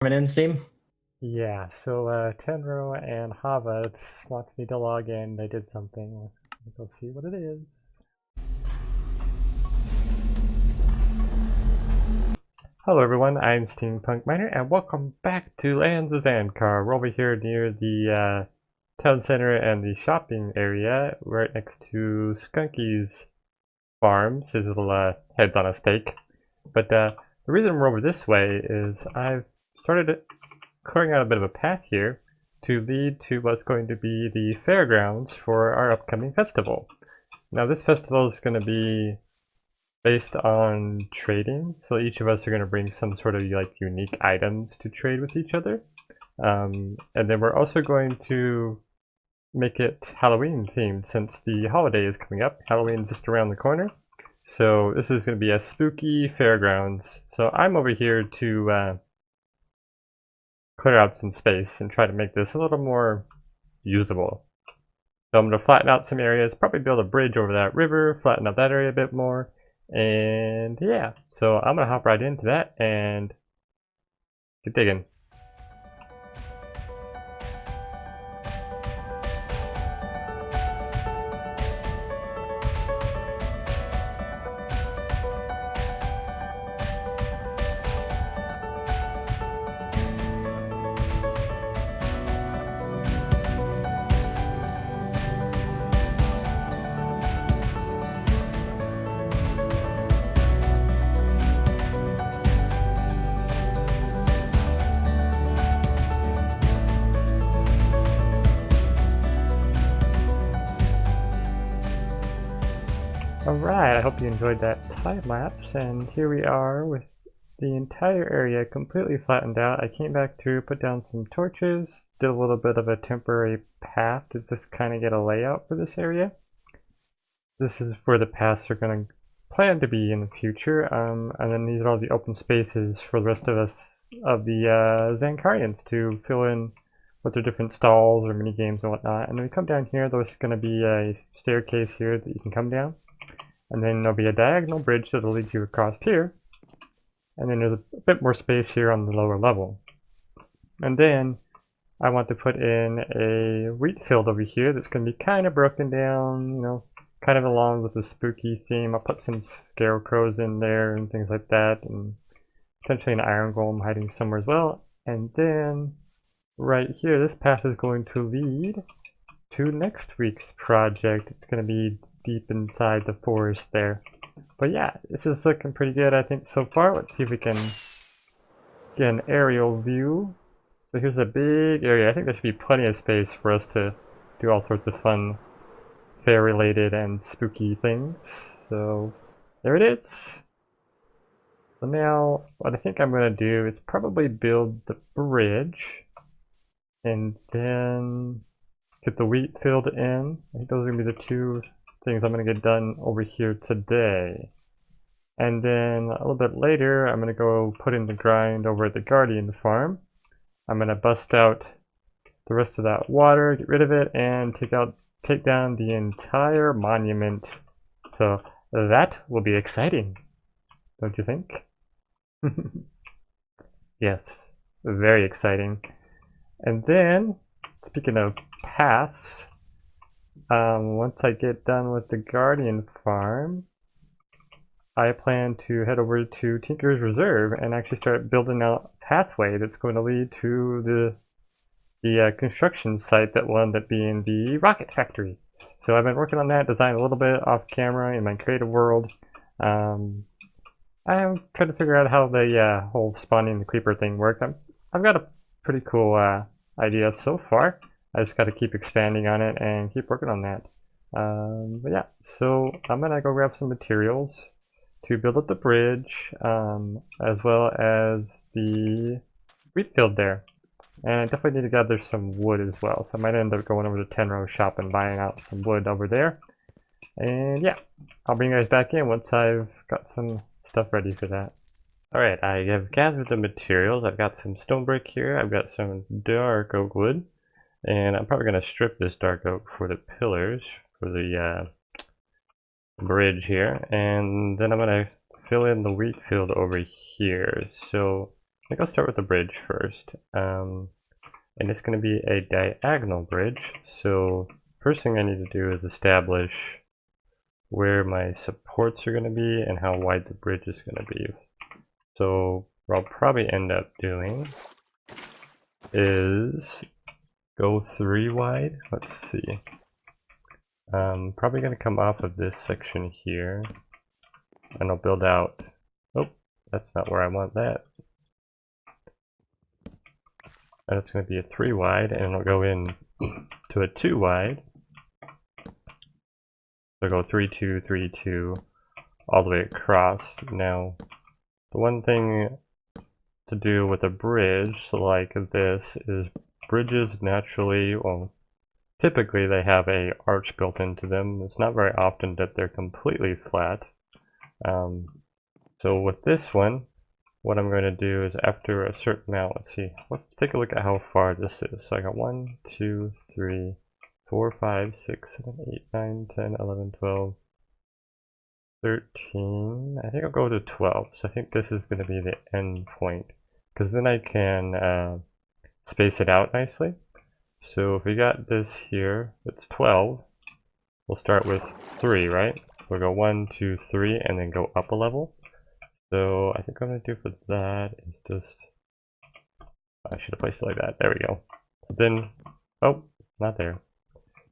Coming in, Steam? Yeah, so Tenro and Hava wants me to log in. They did something. Let's go see what it is. Hello everyone, I'm SteampunkMiner and welcome back to Lands of Zankar. We're over here near the town center and the shopping area right next to Skunky's farms, his little heads on a stake. But the reason we're over this way is I've started clearing out a bit of a path here to lead to what's going to be the fairgrounds for our upcoming festival. Now this festival is going to be based on trading, so each of us are going to bring some sort of like unique items to trade with each other. And then we're also going to make it Halloween themed since the holiday is coming up. Halloween's just around the corner. So this is going to be a spooky fairgrounds. So I'm over here to clear out some space and try to make this a little more usable. So I'm going to flatten out some areas, probably build a bridge over that river, flatten out that area a bit more, and yeah. So I'm going to hop right into that and get digging. Alright, I hope you enjoyed that time lapse, and here we are with the entire area completely flattened out. I came back to put down some torches, did a little bit of a temporary path to just kind of get a layout for this area. This is where the paths are going to plan to be in the future, and then these are all the open spaces for the rest of us, of the Zankarians, to fill in with their different stalls or mini games and whatnot. And then we come down here, there's going to be a staircase here that you can come down. And then there'll be a diagonal bridge that'll lead you across here. And then there's a bit more space here on the lower level. And then I want to put in a wheat field over here that's going to be kind of broken down, you know, kind of along with the spooky theme. I'll put some scarecrows in there and things like that, and potentially an iron golem hiding somewhere as well. And then right here, this path is going to lead to next week's project. It's going to be deep inside the forest there. But yeah, this is looking pretty good, I think, so far. Let's see if we can get an aerial view. So here's a big area. I think there should be plenty of space for us to do all sorts of fun fair-related and spooky things. So there it is. So now, what I think I'm going to do is probably build the bridge and then get the wheat field in. I think those are going to be the two things I'm going to get done over here today. And then a little bit later, I'm going to go put in the grind over at the Guardian farm. I'm going to bust out the rest of that water, get rid of it, and take down the entire monument. So that will be exciting, don't you think? Yes, very exciting. And then, speaking of paths, once I get done with the Guardian farm, I plan to head over to Tinker's Reserve and actually start building out a pathway that's going to lead to the construction site that will end up being the rocket factory. So I've been working on that design a little bit off camera in my creative world. I'm trying to figure out how the whole spawning the creeper thing worked. I've got a pretty cool idea so far. I just got to keep expanding on it and keep working on that. But yeah, so I'm gonna go grab some materials to build up the bridge, as well as the wheat field there. And I definitely need to gather some wood as well, so I might end up going over to Tainro's shop and buying out some wood over there. And yeah, I'll bring you guys back in once I've got some stuff ready for that. Alright, I have gathered the materials. I've got some stone brick here, I've got some dark oak wood, and I'm probably going to strip this dark oak for the pillars for the bridge here, and then I'm going to fill in the wheat field over here. So think I'll start with the bridge first. And it's going to be a diagonal bridge. So first thing I need to do is establish where my supports are going to be and how wide the bridge is going to be. So what I'll probably end up doing is go 3 wide. Let's see. Probably going to come off of this section here, and I'll build out. Oh, that's not where I want that. And it's going to be a 3 wide, and I'll go in to a 2 wide. So go 3 2 3 2 all the way across. Now, the one thing to do with a bridge like this is bridges naturally, well, typically they have a arch built into them. It's not very often that they're completely flat. So with this one, what I'm going to do is after a certain amount, let's take a look at how far this is. So I got 1, 2, 3, 4, 5, 6, 7, 8, 9, 10, 11, 12, 13. I think I'll go to 12. So I think this is going to be the end point, because then I can space it out nicely. So if we got this here, it's 12. We'll start with 3, right? So we'll go 1, 2, 3, and then go up a level. So I think what I'm going to do for that is just, I should have placed it like that. There we go. So then, oh, not there.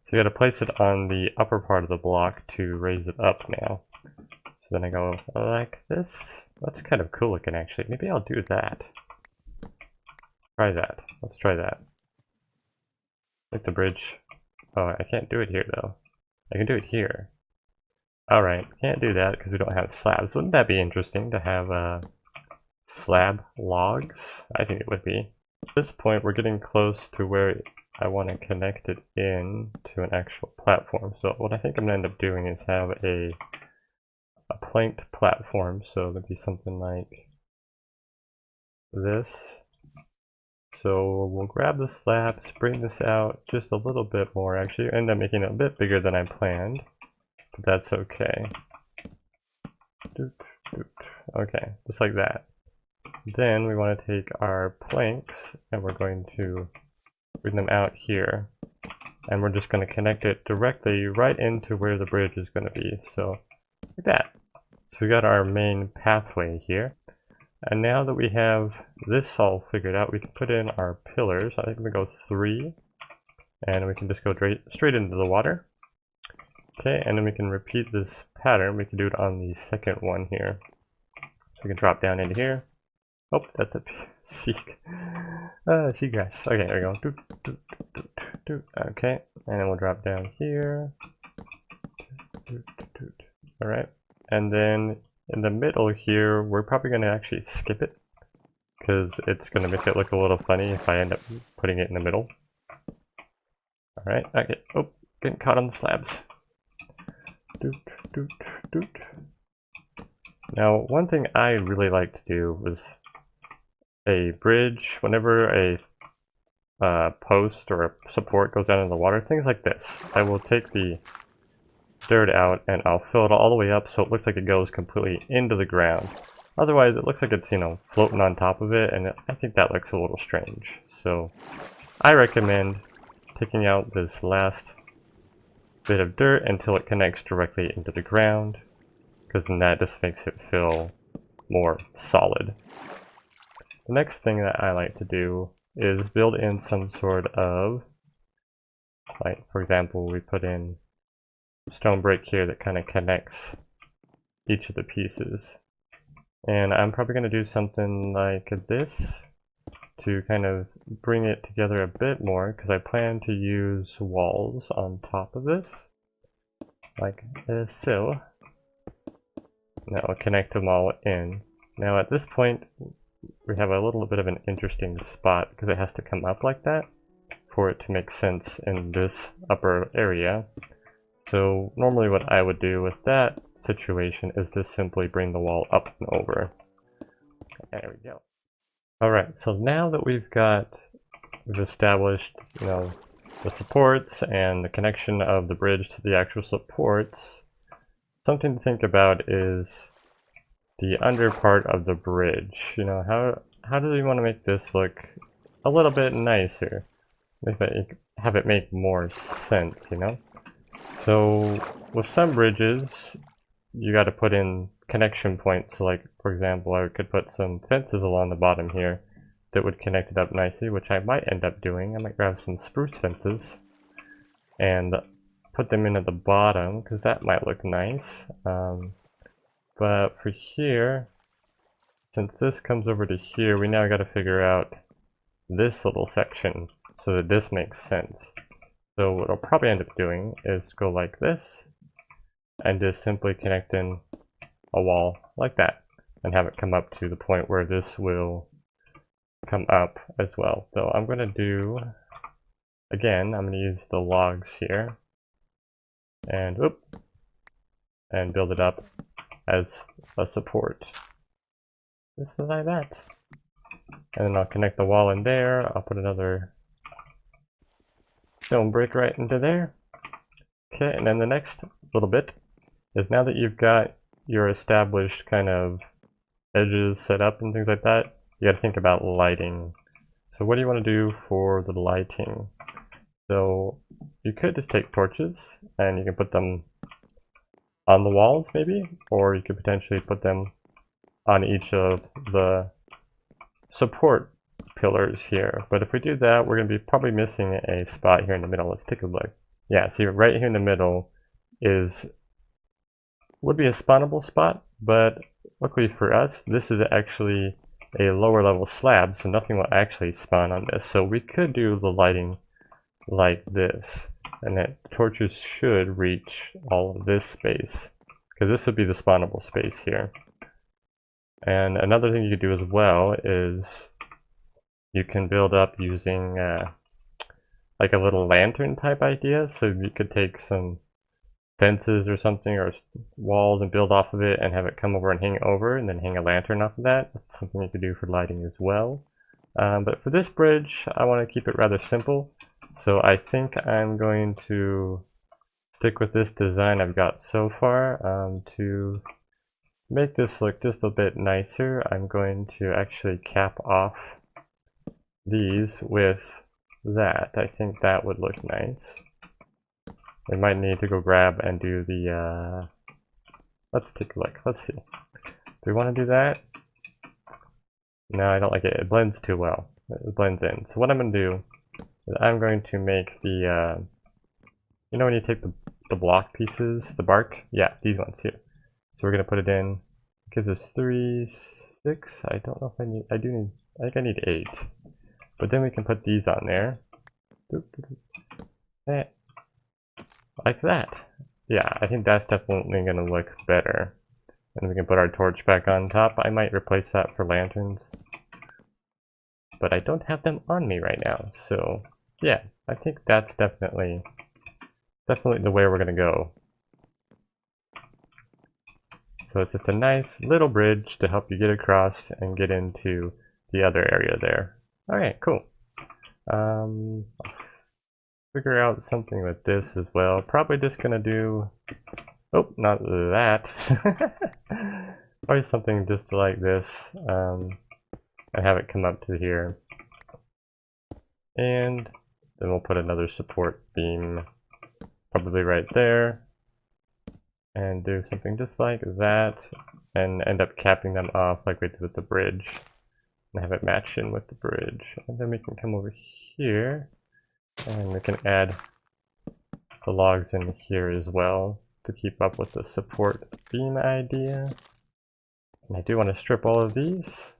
So you got to place it on the upper part of the block to raise it up now. So then I go like this. That's kind of cool looking actually. Maybe I'll do that. Try that. Let's try that. Like the bridge. Oh, I can't do it here though. I can do it here. Alright, can't do that because we don't have slabs. Wouldn't that be interesting to have slab logs? I think it would be. At this point, we're getting close to where I want to connect it in to an actual platform. So what I think I'm going to end up doing is have a planked platform. So it'll be something like this. So we'll grab the slabs, bring this out just a little bit more. Actually, end up making it a bit bigger than I planned. But that's okay. Okay, just like that. Then we want to take our planks and we're going to bring them out here. And we're just going to connect it directly right into where the bridge is going to be. So, like that. So we got our main pathway here. And now that we have this all figured out, we can put in our pillars. I think we go 3. And we can just go straight into the water. Okay, and then we can repeat this pattern. We can do it on the second one here. So we can drop down into here. Oh, that's a seagrass. Okay, there we go. Okay, and then we'll drop down here. Alright, and then in the middle here, we're probably going to actually skip it, because it's going to make it look a little funny if I end up putting it in the middle. Alright, okay. Oh, getting caught on the slabs. Now, one thing I really like to do is a bridge, whenever a post or a support goes down in the water, things like this. I will take the dirt out and I'll fill it all the way up so it looks like it goes completely into the ground. Otherwise, it looks like it's, floating on top of it, and I think that looks a little strange. So, I recommend taking out this last bit of dirt until it connects directly into the ground, because then that just makes it feel more solid. The next thing that I like to do is build in some sort of, like for example, we put in a stone brick here that kind of connects each of the pieces. And I'm probably going to do something like this to kind of bring it together a bit more, because I plan to use walls on top of this, like so. That will connect them all in. Now at this point, we have a little bit of an interesting spot, because it has to come up like that for it to make sense in this upper area. So normally what I would do with that situation is just simply bring the wall up and over. There we go. Alright, so now that we've established, the supports and the connection of the bridge to the actual supports, something to think about is the under part of the bridge. How how do we want to make this look a little bit nicer? Have it make more sense, you know? So with some bridges, you got to put in connection points. So like, for example, I could put some fences along the bottom here that would connect it up nicely, which I might end up doing. I might grab some spruce fences and put them in at the bottom, because that might look nice. But for here, since this comes over to here, we now got to figure out this little section so that this makes sense. So what I'll probably end up doing is go like this and just simply connect in a wall like that and have it come up to the point where this will come up as well. So I'm going to do, again, I'm going to use the logs here and build it up as a support. Just like that. And then I'll connect the wall in there. I'll put another stone brick right into there. Okay, and then the next little bit is, now that you've got your established kind of edges set up and things like that, you got to think about lighting. So what do you want to do for the lighting? So you could just take torches and you can put them on the walls maybe, or you could potentially put them on each of the support pillars here. But if we do that, we're going to be probably missing a spot here in the middle. Let's take a look. Yeah, see, right here in the middle would be a spawnable spot, but luckily for us, this is actually a lower level slab, so nothing will actually spawn on this. So we could do the lighting like this, and that torches should reach all of this space, because this would be the spawnable space here. And another thing you could do as well is you can build up using like a little lantern type idea. So you could take some fences or something, or walls, and build off of it and have it come over and hang over, and then hang a lantern off of that. That's something you could do for lighting as well. But for this bridge, I want to keep it rather simple. So I think I'm going to stick with this design I've got so far. To make this look just a bit nicer, I'm going to actually cap off these with that. I think that would look nice. We might need to go grab and do the, let's take a look, let's see. Do we want to do that? No, I don't like it, it blends too well. It blends in. So what I'm going to do is I'm going to make the, you know when you take the block pieces, the bark? Yeah, these ones here. So we're going to put it in, gives us 3, 6, I don't know if I need, I think I need 8. But then we can put these on there. Like that. Yeah, I think that's definitely going to look better. And we can put our torch back on top. I might replace that for lanterns, but I don't have them on me right now. So yeah, I think that's definitely the way we're going to go. So it's just a nice little bridge to help you get across and get into the other area there. Alright, cool. I'll figure out something with this as well. Probably just gonna do, oh, not that. Probably something just like this, and have it come up to here. And then we'll put another support beam probably right there, and do something just like that, and end up capping them off like we did with the bridge, and have it match in with the bridge. And then we can come over here, and we can add the logs in here as well to keep up with the support beam idea. And I do want to strip all of these,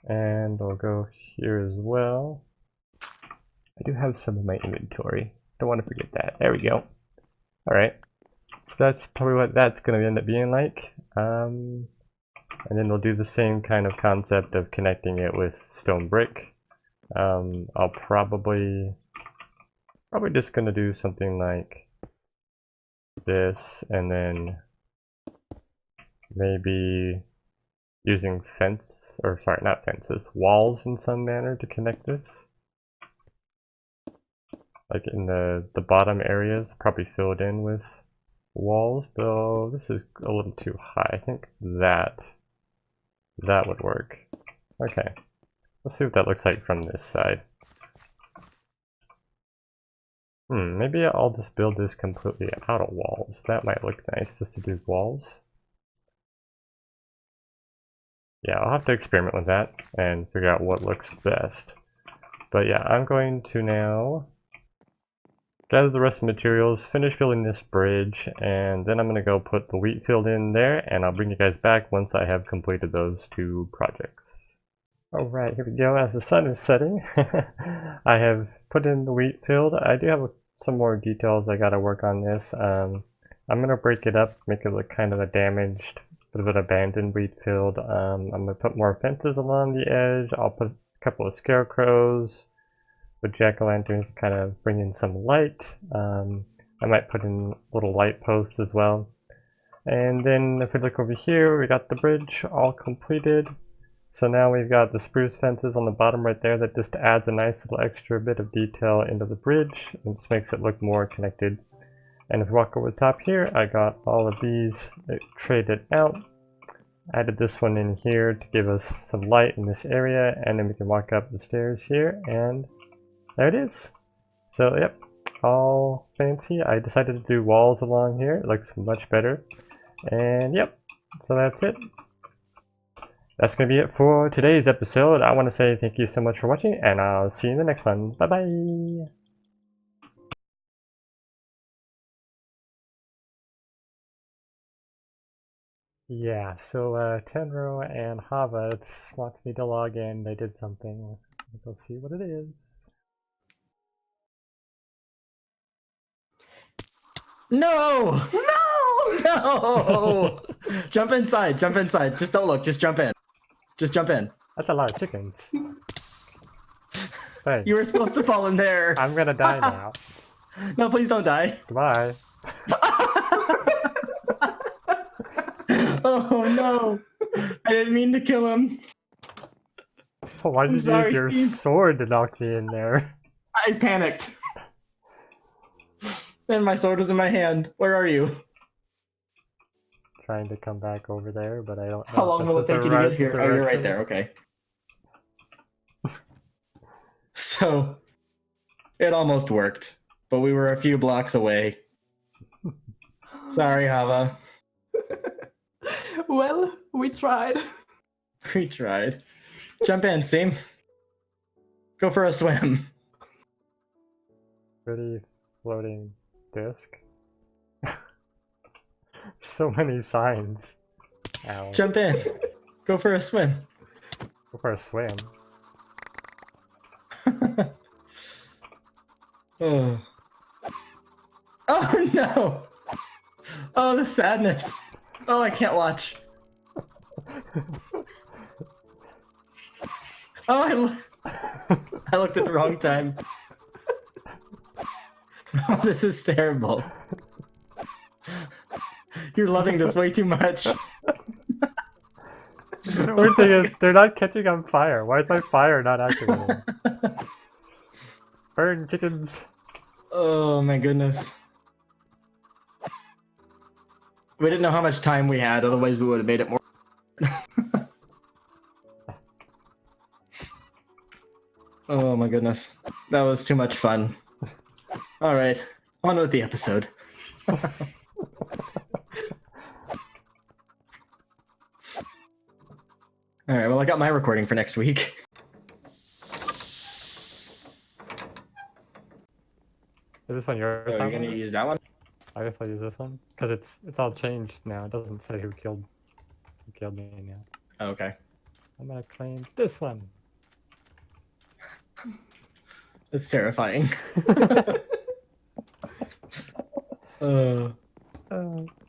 and I'll go here as well. I do have some in my inventory, don't want to forget that. There we go. Alright, so that's probably what that's going to end up being like. And then we'll do the same kind of concept of connecting it with stone brick. I'll probably just going to do something like this, and then maybe using not fences, walls in some manner to connect this. Like in the bottom areas, probably filled in with walls, though this is a little too high. I think that would work. Okay, let's see what that looks like from this side. Maybe I'll just build this completely out of walls. That might look nice, just to do walls. Yeah, I'll have to experiment with that and figure out what looks best. But yeah, I'm going to now gather the rest of the materials, finish building this bridge, and then I'm going to go put the wheat field in there, and I'll bring you guys back once I have completed those 2 projects. Alright, here we go. As the sun is setting, I have put in the wheat field. I do have some more details I gotta work on this. I'm gonna break it up, make it look kind of a damaged, bit of an abandoned wheat field. I'm gonna put more fences along the edge. I'll put a couple of scarecrows with jack-o'-lanterns to kind of bring in some light. I might put in little light posts as well. And then if we look over here, we got the bridge all completed. So now we've got the spruce fences on the bottom right there that just adds a nice little extra bit of detail into the bridge. It just makes it look more connected. And if we walk over the top here, I got all of these traded out. Added this one in here to give us some light in this area, and then we can walk up the stairs here, and there it is. So yep, all fancy. I decided to do walls along here. It looks much better. And yep, so that's it. That's going to be it for today's episode. I want to say thank you so much for watching, and I'll see you in the next one. Bye-bye! Yeah, so Tainro and Hava wants me to log in. They did something. Let's go see what it is. No! No! No! Jump inside, jump inside. Just don't look, just jump in. Just jump in. That's a lot of chickens. Thanks. You were supposed to fall in there. I'm gonna die now. No, please don't die. Goodbye. Oh no! I didn't mean to kill him. Why'd you use your sword to knock me in there? I panicked. And my sword was in my hand. Where are you? Trying to come back over there, but I don't know. How long will it take you to get here? Oh, you're right there. Okay. So, it almost worked, but we were a few blocks away. Sorry, Hava. Well, we tried. We tried. Jump in, Steam. Go for a swim. Pretty floating disc. So many signs. Ow. Jump in. Go for a swim. Go for a swim. Oh. Oh no! Oh, the sadness. Oh, I can't watch. Oh, I looked at the wrong time. Oh, this is terrible. You're loving this way too much. The weird thing is, they're not catching on fire. Why is my fire not activating? Burn, chickens! Oh my goodness. We didn't know how much time we had, otherwise we would have made it more. Oh my goodness. That was too much fun. Alright, on with the episode. Alright, well I got my recording for next week. Is this one yours? So you're gonna use that one? I guess I'll use this one because it's all changed now. It doesn't say who killed me now. Oh, okay. I'm gonna claim this one. That's terrifying. Do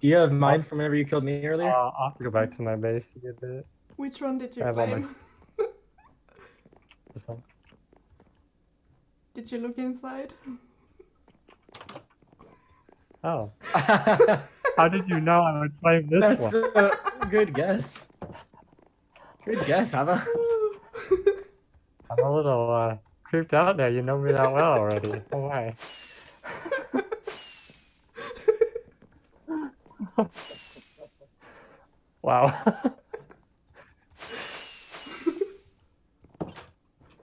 you have mine from whenever you killed me earlier? I'll have to go back to my base to get it. Which one did you I have all claim? This one. Did you look inside? Oh. How did you know I would claim this That's one? a good guess. Good guess, Hava. I'm a little creeped out there. You know me that well already. Oh my. Wow.